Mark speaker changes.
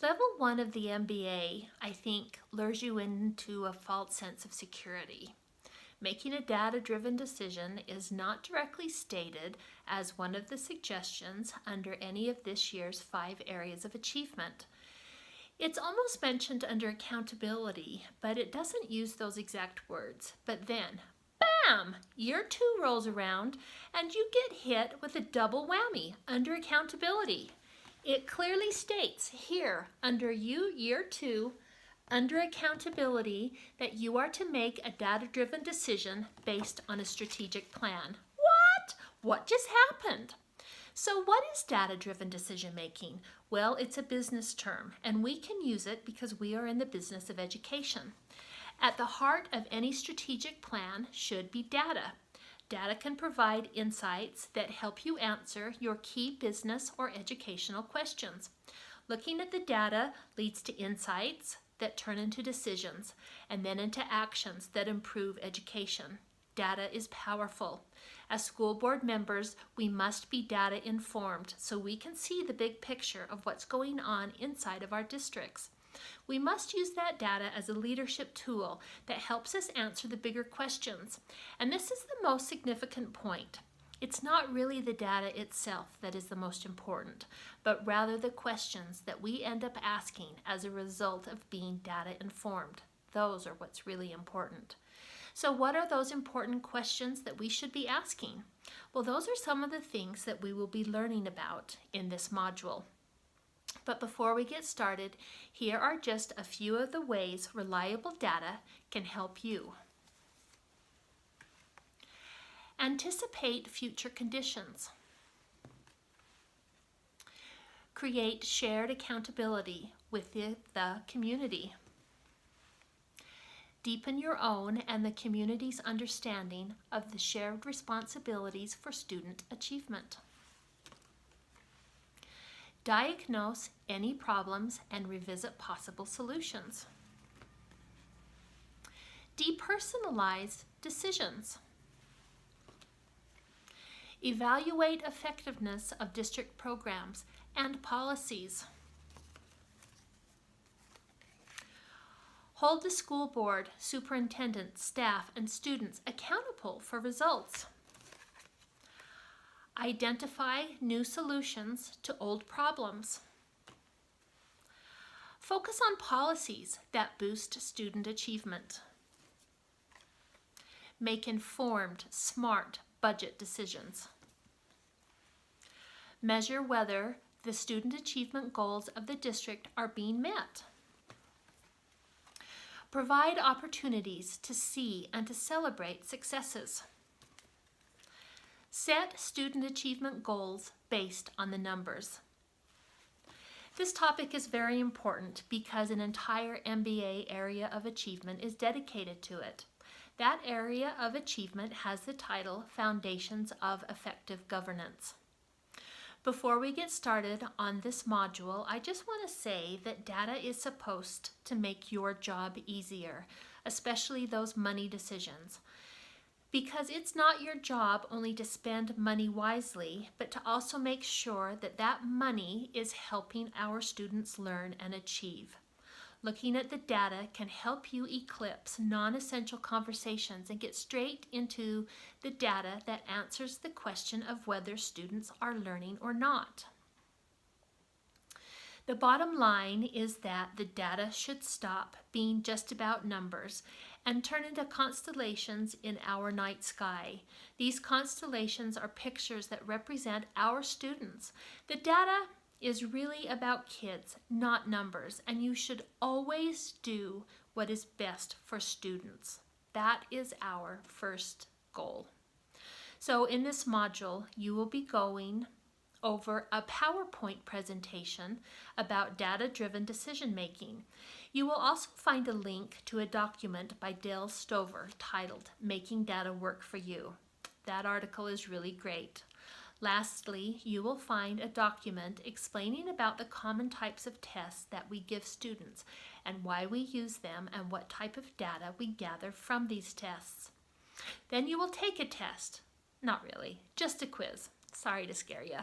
Speaker 1: Level 1 of the MBA, I think, lures you into a false sense of security. Making a data-driven decision is not directly stated as one of the suggestions under any of this year's 5 areas of achievement. It's almost mentioned under accountability, but it doesn't use those exact words. But then, bam! Year 2 rolls around and you get hit with a double whammy under accountability. It clearly states here under Year 2, under accountability, that you are to make a data-driven decision based on a strategic plan. What? What just happened? So what is data-driven decision making? Well, it's a business term, and we can use it because we are in the business of education. At the heart of any strategic plan should be data. Data can provide insights that help you answer your key business or educational questions. Looking at the data leads to insights that turn into decisions and then into actions that improve education. Data is powerful. As school board members, we must be data informed so we can see the big picture of what's going on inside of our districts. We must use that data as a leadership tool that helps us answer the bigger questions. And this is the most significant point. It's not really the data itself that is the most important, but rather the questions that we end up asking as a result of being data informed. Those are what's really important. So what are those important questions that we should be asking? Well, those are some of the things that we will be learning about in this module. But before we get started, here are just a few of the ways reliable data can help you. Anticipate future conditions. Create shared accountability with the community. Deepen your own and the community's understanding of the shared responsibilities for student achievement. Diagnose any problems and revisit possible solutions. Depersonalize decisions. Evaluate effectiveness of district programs and policies. Hold the school board, superintendent, staff, and students accountable for results. Identify new solutions to old problems. Focus on policies that boost student achievement. Make informed, smart budget decisions. Measure whether the student achievement goals of the district are being met. Provide opportunities to see and to celebrate successes. Set student achievement goals based on the numbers. This topic is very important because an entire MBA area of achievement is dedicated to it. That area of achievement has the title Foundations of Effective Governance. Before we get started on this module, I just want to say that data is supposed to make your job easier, especially those money decisions. Because it's not your job only to spend money wisely, but to also make sure that that money is helping our students learn and achieve. Looking at the data can help you eclipse non-essential conversations and get straight into the data that answers the question of whether students are learning or not. The bottom line is that the data should stop being just about numbers and turn into constellations in our night sky. These constellations are pictures that represent our students. The data is really about kids, not numbers, and you should always do what is best for students. That is our first goal. So in this module, you will be going over a PowerPoint presentation about data-driven decision-making. You will also find a link to a document by Dale Stover titled Making Data Work for You. That article is really great. Lastly, you will find a document explaining about the common types of tests that we give students and why we use them and what type of data we gather from these tests. Then you will take a test. Not really, just a quiz. Sorry to scare you.